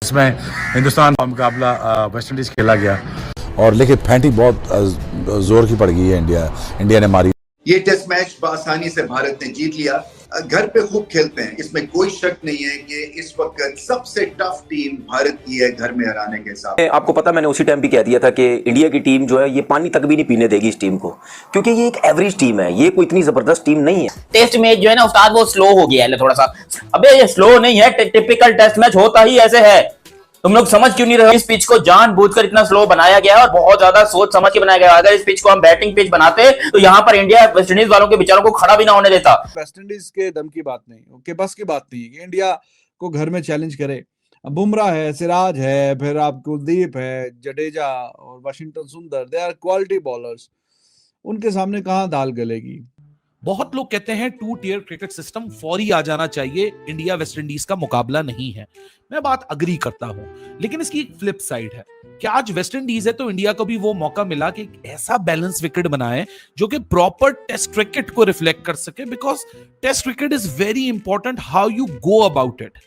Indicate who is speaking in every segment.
Speaker 1: इसमें हिंदुस्तान का मुकाबला वेस्ट इंडीज खेला गया और लेकिन फैंटी बहुत जोर की पड़ गई है। इंडिया ने मारी।
Speaker 2: ये टेस्ट मैच बआसानी से भारत ने जीत लिया। घर पे खूब खेलते हैं, इसमें कोई शक नहीं है कि इस वक्त सबसे टफ टीम भारत की है घर में हराने के हिसाब।
Speaker 3: आपको पता, मैंने उसी टाइम भी कह दिया था कि इंडिया की टीम जो है ये पानी तक भी नहीं पीने देगी इस टीम को, क्योंकि ये एक एवरेज टीम है, ये कोई इतनी जबरदस्त टीम नहीं है।
Speaker 4: टेस्ट मैच जो है ना उस्ताद वो स्लो हो गया है थोड़ा सा। अबे ये स्लो नहीं है, टिपिकल टेस्ट मैच होता ही ऐसे है। तुम लोग समझ क्यों नहीं रहे? इस पिच को जानबूझकर इतना स्लो बनाया गया है और बहुत ज्यादा सोच समझ के बनाया गया है। अगर इस पिच को हम बैटिंग पिच बनाते तो यहाँ पर इंडिया वेस्ट इंडीज वालों के बेचारों को खड़ा भी ना होने देता।
Speaker 5: वेस्ट इंडीज के दम की बात नहीं, के बस की बात नहीं है कि इंडिया को घर में चैलेंज करे। बुमराह है, सिराज है, फिर आप कुलदीप है, जडेजा और वाशिंगटन सुंदर, दे आर क्वालिटी बॉलर्स। उनके सामने कहां दाल गलेगी।
Speaker 6: बहुत लोग कहते हैं 2 टियर क्रिकेट सिस्टम फौरी आ जाना चाहिए, इंडिया वेस्ट इंडीज का मुकाबला नहीं है। मैं बात अग्री करता हूं, लेकिन इसकी एक फ्लिप साइड है कि आज वेस्ट इंडीज है तो इंडिया को भी वो मौका मिला कि एक ऐसा बैलेंस विकेट बनाए जो कि प्रॉपर टेस्ट क्रिकेट को रिफ्लेक्ट कर सके, because test cricket is very important how you go about it.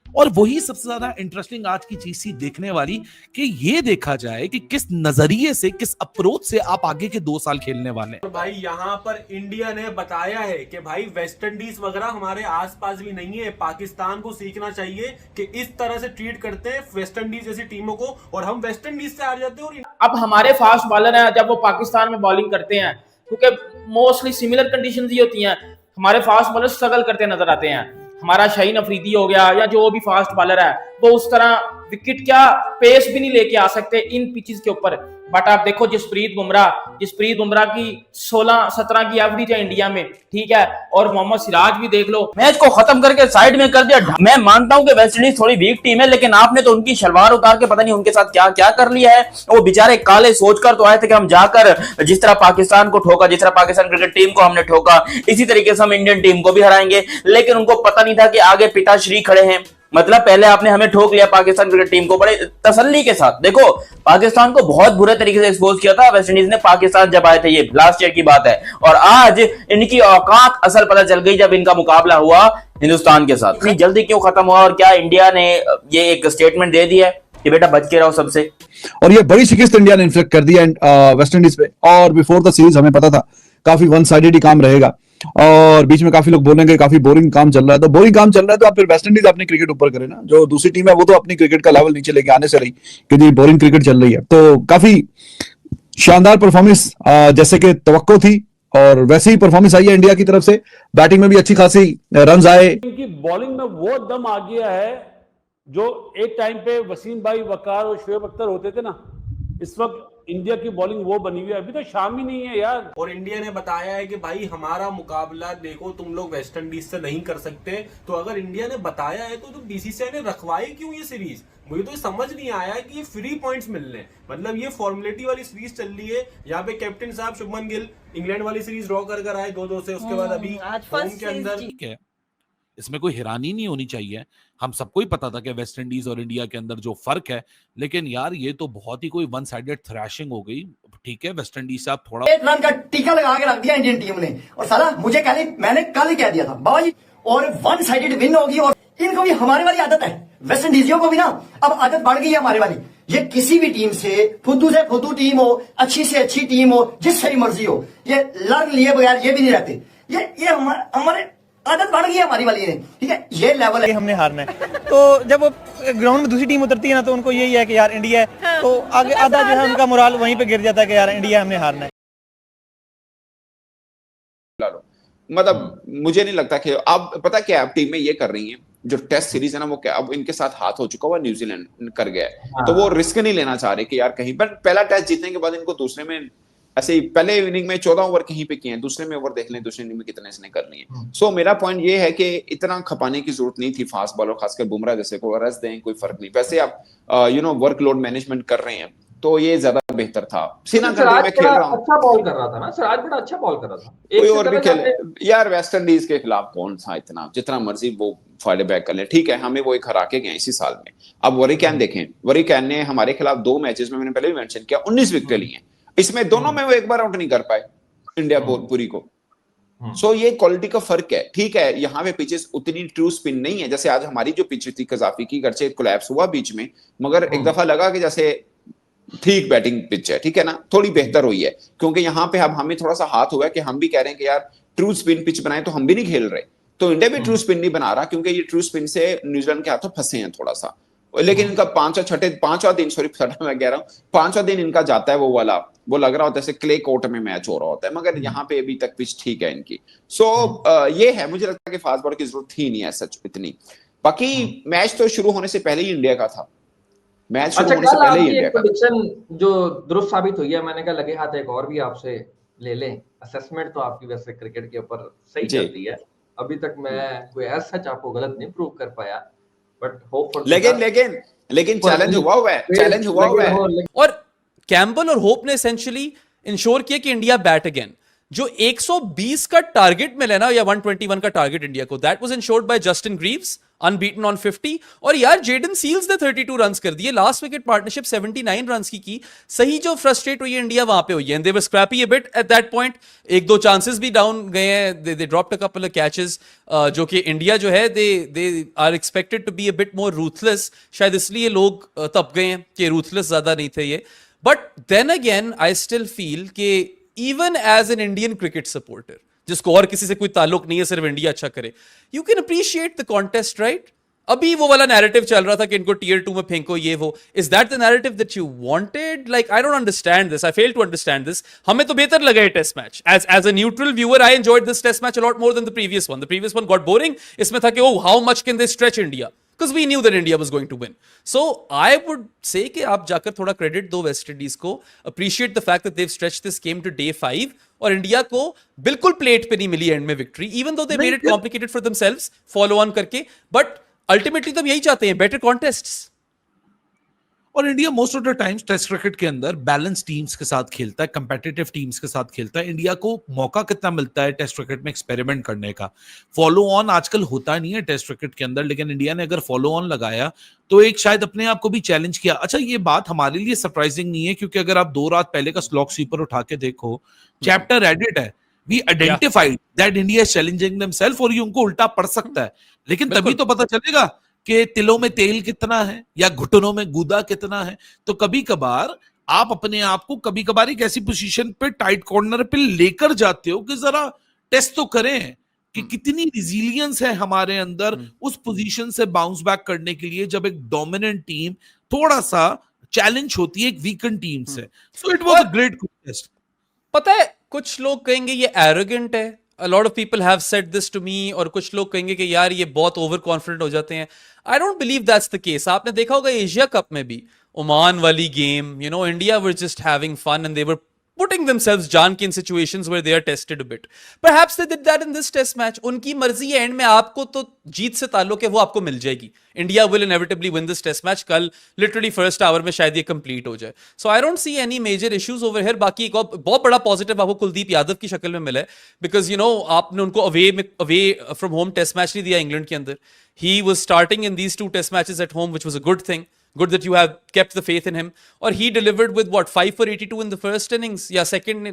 Speaker 6: और वही सबसे ज्यादा इंटरेस्टिंग आज की चीज थी देखने वाली कि ये देखा जाए कि किस नजरिए से, किस अप्रोच से आप आगे के 2 साल खेलने वाले हैं।
Speaker 7: भाई यहाँ पर इंडिया ने बताया है कि भाई वेस्ट इंडीज वगैरह हमारे आसपास भी नहीं है। पाकिस्तान को सीखना चाहिए कि इस तरह से ट्रीट करते हैं वेस्ट इंडीज जैसी टीमों को, और हम वेस्ट इंडीज से हार जाते हैं। और
Speaker 4: अब हमारे फास्ट बॉलर हैं, जब वो पाकिस्तान में बॉलिंग करते हैं, क्योंकि मोस्टली सिमिलर कंडीशंस ही होती हैं, हमारे फास्ट बॉलर स्ट्रगल करते नजर आते हैं। हमारा शाहीन अफरीदी हो गया या जो भी फास्ट बॉलर है, वो उस तरह विकेट क्या पेस भी नहीं लेके आ सकते इन पिचेस के ऊपर। बट आप देखो जसप्रीत बुमराह की 16-17 की एवरेज है इंडिया में, ठीक है, और मोहम्मद सिराज भी देख लो, मैच को खत्म करके साइड में कर दिया। मैं मानता हूं कि वेस्ट इंडीज थोड़ी वीक टीम है, लेकिन आपने तो उनकी शलवार उतार के पता नहीं उनके साथ क्या क्या कर लिया है। वो बेचारे काले सोचकर तो आए थे कि हम जाकर जिस तरह पाकिस्तान को ठोका, जिस तरह पाकिस्तान क्रिकेट टीम को हमने ठोका, इसी तरीके से हम इंडियन टीम को भी हराएंगे। लेकिन उनको पता नहीं था कि आगे पिताश्री खड़े हैं। मतलब पहले आपने हमें ठोक लिया पाकिस्तान क्रिकेट टीम को बड़े तसल्ली के साथ। देखो, पाकिस्तान को बहुत बुरे तरीके से एक्सपोज किया था वेस्ट इंडीज ने, पाकिस्तान जब आए थे, ये लास्ट ईयर की बात है। और आज इनकी औकात असल पता चल गई जब इनका मुकाबला हुआ हिंदुस्तान के साथ। इतनी जल्दी क्यों खत्म हुआ, और क्या इंडिया ने ये एक स्टेटमेंट दे दिया है कि बेटा बच के रहो सबसे।
Speaker 5: और ये बड़ी शिकस्त इंडिया ने इन्फ्लिक्ट कर दिया वेस्ट इंडीज पे। और बिफोर द सीरीज हमें पता था काफी वन साइडेड ही काम रहेगा, और बीच में काफी लोग बोलेंगे काफी बोरिंग काम चल रहा है। तो बोरिंग काम चल रहा है तो आप फिर वेस्ट इंडीज अपनी क्रिकेट ऊपर करे ना। जो दूसरी टीम है वो तो अपनी क्रिकेट का लेवल नीचे लेके आने से रही, क्योंकि बोरिंग क्रिकेट चल रही है। तो काफी शानदार परफॉर्मेंस जैसे कि तवक्को थी, और वैसे ही परफॉर्मेंस आई है इंडिया की तरफ से। बैटिंग में भी अच्छी खासी रन आए।
Speaker 8: इनकी बॉलिंग में वो दम आ गया है जो एक टाइम पे वसीम भाई, वकार और शोएब अख्तर होते थे ना, इस वक्त इंडिया की बॉलिंग वो बनी हुई है। अभी तो शाम ही नहीं है यार।
Speaker 7: और इंडिया ने बताया है कि भाई हमारा मुकाबला देखो तुम लोग वेस्ट इंडीज से नहीं कर सकते। तो अगर इंडिया ने बताया है तो बीसीसीआई ने रखवाई क्यों ये सीरीज? मुझे तो समझ नहीं आया कि ये फ्री पॉइंट्स मिल रहे हैं। मतलब ये फॉर्मेलिटी वाली सीरीज चल रही है। यहाँ पे कैप्टन साहब शुभमन गिल इंग्लैंड वाली सीरीज ड्रॉ कर आए 2-2 से, उसके बाद अभी होम के अंदर।
Speaker 6: ठीक है, इसमें कोई हैरानी नहीं होनी चाहिए। हम सबको ही पता था कि वेस्ट इंडीज और इंडिया के अंदर जो फर्क है, लेकिन यार ये तो बहुत ही कोई वन साइडेड थ्रैशिंग हो गई। ठीक है, वेस्ट इंडीज से आप थोड़ा
Speaker 9: 1 रन का टीका लगा के रख दिया इंडियन टीम ने। और साला मुझे मैंने कल ही कह दिया था बाबा जी, और वन साइडेड विन होगी। और इनको भी हमारे वाली आदत है, वेस्ट इंडीजियों को भी ना अब आदत बढ़ गई है हमारे वाली। ये किसी भी टीम से फुद्दू टीम हो, अच्छी से अच्छी टीम हो, जिससे भी मर्जी हो, ये लड़ लिए बगैर ये भी नहीं रहते। ये हमारे आदत बढ़ गई है हमारी वाली ने, ठीक है। ये लेवल है,
Speaker 10: हमने हारना है। तो जब वो ग्राउंड में दूसरी टीम उतरती है ना, तो उनको यही है कि यार इंडिया है, हाँ, तो आगे आधा जो है उनका मोराल वहीं पे गिर जाता है कि यार इंडिया हमने हारना है।
Speaker 11: मतलब मुझे नहीं लगता कि अब पता क्या अब टीमें ये कर रही हैं, जो टेस्ट सीरीज है ना वो क्या अब इनके साथ हाथ हो चुका हुआ, न्यूजीलैंड कर गया है। तो वो रिस्क नहीं लेना चाह रहे कि यार कहीं पर पहला टेस्ट जीतने के बाद इनको दूसरे में ऐसे ही पहले इनिंग में 14 ओवर कहीं पे किए हैं, दूसरे में ओवर देख लें दूसरे इनिंग में कितने इसने कर लिए। सो मेरा पॉइंट ये है कि इतना खपाने की जरूरत नहीं थी फास्ट बॉलर, खासकर बुमराह जैसे को रस दें, कोई फर्क नहीं। वैसे आप वर्कलोड मैनेजमेंट कर रहे हैं तो ये ज्यादा बेहतर था। सीना करके मैं खेल रहा हूँ,
Speaker 12: अच्छा बॉल कर रहा था ना सिराज, बड़ा अच्छा बॉल कर रहा था।
Speaker 11: कोई और भी खेले यार, वेस्ट इंडीज के खिलाफ कौन सा इतना, जितना मर्जी वो फायदे बैक कर ले। ठीक है, हमें वो एक हरा के गए इसी साल में। अब वरी कैन देखें, वरी कैन ने हमारे खिलाफ 2 मैचेस में, मैंने पहले भी मेंशन किया, 19 विकेट लिए। इसमें दोनों में वो एक बार आउट नहीं कर पाए इंडिया पूरी को। सो ये क्वालिटी का फर्क है। ठीक है, यहाँ पे पिचेस उतनी ट्रू स्पिन नहीं है, जैसे आज हमारी जो पिच थी कजाफी की, घर से कोलैप्स हुआ बीच में, मगर एक दफा लगा कि जैसे ठीक बैटिंग पिच है, ठीक है ना, थोड़ी बेहतर हुई है, क्योंकि यहाँ पे अब हमें थोड़ा सा हाथ हुआ कि हम भी कह रहे हैं कि यार ट्रू स्पिन पिच बनाए, तो हम भी नहीं खेल रहे, तो इंडिया भी ट्रू स्पिन नहीं बना रहा, क्योंकि ये ट्रू स्पिन से न्यूजीलैंड के हाथों फंसे हैं थोड़ा सा। लेकिन इनका पांचवा दिन मैं कह रहा हूँ, पांचवा दिन इनका जाता है वो वाला, वो लग रहा होता है जैसे क्ले कोर्ट में मैच हो रहा होता है, मगर यहाँ पे अभी तक पिच ठीक है इनकी। सो ये है, मुझे लगता है कि फास्ट बॉल की जरूरत थी नहीं है सच इतनी। बाकी मैच तो शुरू होने से पहले ही इंडिया का था, मैच शुरू होने से पहले ही इंडिया का।
Speaker 12: प्रेडिक्शन जो दुरुस्त साबित हुई है, मैंने कहा लगे हाथ एक और भी आपसे ले लें। असेसमेंट तो आपकी वैसे क्रिकेट के ऊपर सही चलती है, अभी तक मैं कोई ऐसा सच आपको गलत नहीं प्रूव कर पाया, बट होप फॉर
Speaker 11: लेकिन चैलेंज हुआ है।
Speaker 13: और कैम्बल और होप ने एसेंशियली इंश्योर किया कि इंडिया बैट अगेन। जो 120 का टारगेट मिला ना, या 121 का टारगेट इंडिया को, that was insured by Justin Greaves, unbeaten on 50। और यार जेडन सील्स ने 32 रन्स कर दिए, लास्ट विकेट पार्टनरशिप 79 रन्स की। सही जो फ्रस्ट्रेट हुई है इंडिया वहां पे हुई है, and they were scrappy a bit at that point. एक दो चांसेस भी डाउन गए हैं, they dropped a couple of catches, जो कि इंडिया जो है they are expected to be a bit more ruthless, शायद इसलिए लोग तप गए हैं कि रूथलेस ज्यादा नहीं थे ये। But then again I still feel कि even as an Indian cricket supporter, जिसको और किसी से कोई ताल्लुक नहीं है, सिर्फ इंडिया अच्छा करे, you can appreciate the contest, right? अभी वो वाला नैरेटिव चल रहा था कि इनको टीयर 2 में फेंको, ये वो। Is that the narrative that you wanted? Like I don't understand this, I fail to understand this. हमें तो बेहतर लगा ये test match, as a neutral viewer I enjoyed this test match a lot more than the previous one. The previous one got boring. इसमें था कि oh how much can they stretch India, because we knew that India was going to win. So I would say कि आप जाकर थोड़ा credit दो West Indies को, appreciate the fact that they've stretched this game to day 5, और India को बिल्कुल plate पे नहीं मिली एंड में victory, even though they made it complicated for themselves follow on करके, but ultimately तो हम यही चाहते हैं, better contests।
Speaker 6: और India most of the times test cricket के अंदर बैलेंस टीम्स के साथ खेलता है, कंपेटिटिव टीम्स के साथ खेलता है। इंडिया को मौका कितना मिलता है टेस्ट क्रिकेट में एक्सपेरिमेंट करने का? फॉलो ऑन आजकल होता नहीं है टेस्ट क्रिकेट के अंदर, लेकिन इंडिया ने अगर फॉलो ऑन लगाया तो एक शायद अपने आप को भी चैलेंज किया। अच्छा, ये बात हमारे लिए सरप्राइजिंग नहीं है, क्योंकि अगर आप 2 रात पहले का स्लॉक स्वीपर उठा के देखो, चैप्टर एडिट है, we identified that India is challenging themselves, और ये उनको उल्टा पड़ सकता है, लेकिन तभी तो पता चलेगा कि तिलों में तेल कितना है या घुटनों में गूदा कितना है। तो कभी कभार आप अपने आप को कभी कभार एक ऐसी पोजीशन पे, टाइट कॉर्नर पे लेकर जाते हो कि जरा टेस्ट तो करें कि कितनी रिजिलियंस है हमारे अंदर उस पोजीशन से बाउंस बैक करने के लिए, जब एक डोमिनेंट टीम थोड़ा सा चैलेंज होती है एक वीकेंड टीम से। So it was a great test.
Speaker 13: पता है, कुछ लोग कहेंगे ये एरोगेंट है, a lot of people have said this to me, और कुछ लोग कहेंगे कि यार ये बहुत ओवर कॉन्फिडेंट हो जाते हैं। I don't believe that's the case. आपने देखा होगा एशिया कप में भी, ओमान वाली game, you know, India were just having fun and they were putting themselves जान के in situations where they are tested a bit. Perhaps they did that in this test match. उनकी मर्जी है, and में आपको तो जीत से ताल्लुक है, वो आपको मिल जाएगी। India will inevitably win this test match। कल literally first hour में शायद ये कंप्लीट हो जाए। So I don't see any major issues over here। बाकी एक और बहुत बड़ा पॉजिटिव आपको कुलदीप यादव की शक्ल में मिला है, बिकॉज यू नो आपने उनको away from home test match नहीं दिया इंग्लैंड के अंदर। He was starting in these 2 test matches at home, which was a good thing। Good that you have kept the faith in him. Or he delivered with what, 5 for 82 in the first innings, या second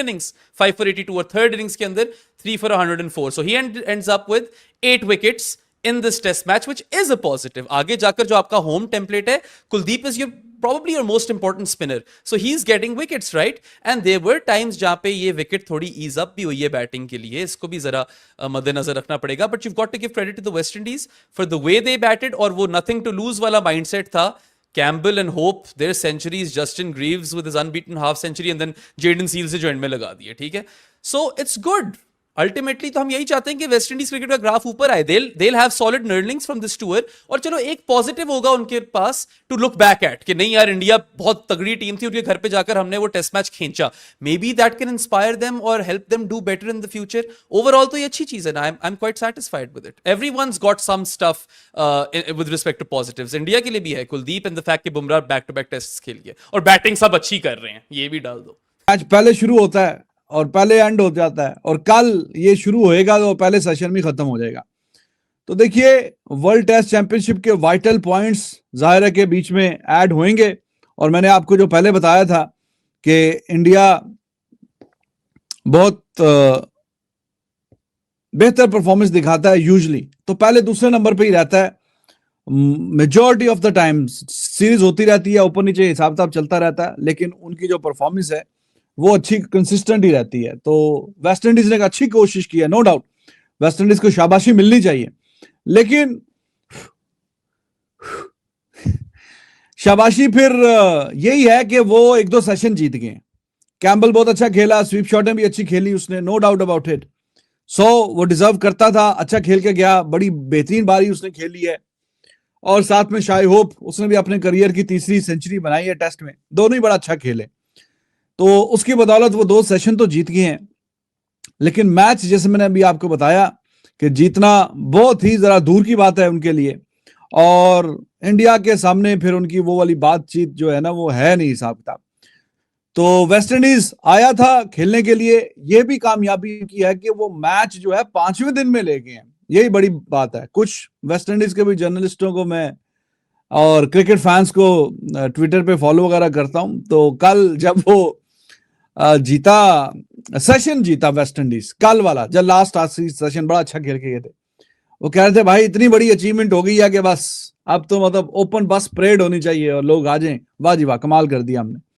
Speaker 13: innings 5 for 82, और third innings के अंदर 3 for 104. So he ends up with 8 wickets in this test match, which is a positive. आगे जाकर जो आपका home template है, Kuldeep is probably your most important spinner. So he's getting wickets, right? And there were times जहाँ पे ये wicket थोड़ी ease up भी हुई है बैटिंग के लिए, इसको भी जरा मद्देनजर रखना पड़ेगा। But you've got to give credit to the West Indies for the way they batted, और वो nothing to lose वाला mindset था। Campbell and Hope, their centuries, Justin Greaves with his unbeaten half century, and then Jaden Seals से जो and में लगा दिए, ठीक है? So it's good। अल्टीमेटली तो हम यही चाहते हैं कि वेस्ट इंडीज क्रिकेट का ग्राफ ऊपर आए। they'll have solid earnings from this tour, और चलो एक पॉजिटिव होगा उनके पास टू लुक बैक एट कि नहीं यार इंडिया बहुत तगड़ी टीम थी, उनके घर पे जाकर हमने वो टेस्ट मैच खींचा। Maybe that can inspire them और help them do better in the future. Overall तो ये अच्छी चीज है ना, I am quite satisfied with it. Everyone's got some stuff with respect to positives। India के लिए भी है कुलदीप एंड द फैक्ट कि Bumrah back to back test खेल गए और बैटिंग सब अच्छी कर रहे हैं, ये भी डाल दो।
Speaker 5: मैच पहले शुरू होता है और पहले एंड हो जाता है, और कल ये शुरू होएगा तो पहले सेशन में खत्म हो जाएगा। तो देखिए, वर्ल्ड टेस्ट चैंपियनशिप के वाइटल पॉइंट्स जाहिर है के बीच में ऐड होंगे, और मैंने आपको जो पहले बताया था कि इंडिया बहुत बेहतर परफॉर्मेंस दिखाता है यूजुअली, तो पहले दूसरे नंबर पे ही रहता है majority of the time. Series होती रहती है, ऊपर नीचे हिसाब किताब चलता रहता है, लेकिन उनकी जो परफॉर्मेंस है वो अच्छी कंसिस्टेंट ही रहती है। तो वेस्ट इंडीज ने एक अच्छी कोशिश की है, नो डाउट वेस्ट इंडीज को शाबाशी मिलनी चाहिए, लेकिन शाबाशी फिर यही है कि वो 1-2 सेशन जीत गए। कैम्बल बहुत अच्छा खेला, स्वीप शॉटें भी अच्छी खेली उसने, नो डाउट अबाउट इट। वो डिजर्व करता था, अच्छा खेल के गया, बड़ी बेहतरीन बारी उसने खेली है। और साथ में शाई होप, उसने भी अपने करियर की 3री सेंचुरी बनाई है टेस्ट में, दोनों ही बड़ा अच्छा खेले। तो उसकी बदौलत वो 2 सेशन तो जीत गए हैं, लेकिन मैच जैसे मैंने अभी आपको बताया कि जीतना बहुत ही जरा दूर की बात है उनके लिए। और इंडिया के सामने फिर उनकी वो वाली बातचीत जो है ना, वो है नहीं हिसाब किताब। तो वेस्ट इंडीज आया था खेलने के लिए, ये भी कामयाबी की है कि वो मैच जो है 5वें दिन में ले गए हैं, यही बड़ी बात है। कुछ वेस्ट इंडीज के भी जर्नलिस्टों को मैं और क्रिकेट फैंस को ट्विटर पे फॉलो वगैरह करता हूं, तो कल जब वो सेशन जीता वेस्ट इंडीज, कल वाला जब लास्ट सेशन बड़ा अच्छा खेल के गए थे, वो कह रहे थे भाई इतनी बड़ी अचीवमेंट हो गई है कि बस अब तो मतलब ओपन बस परेड होनी चाहिए और लोग आ जाएं, वाह जी वाह कमाल कर दिया हमने।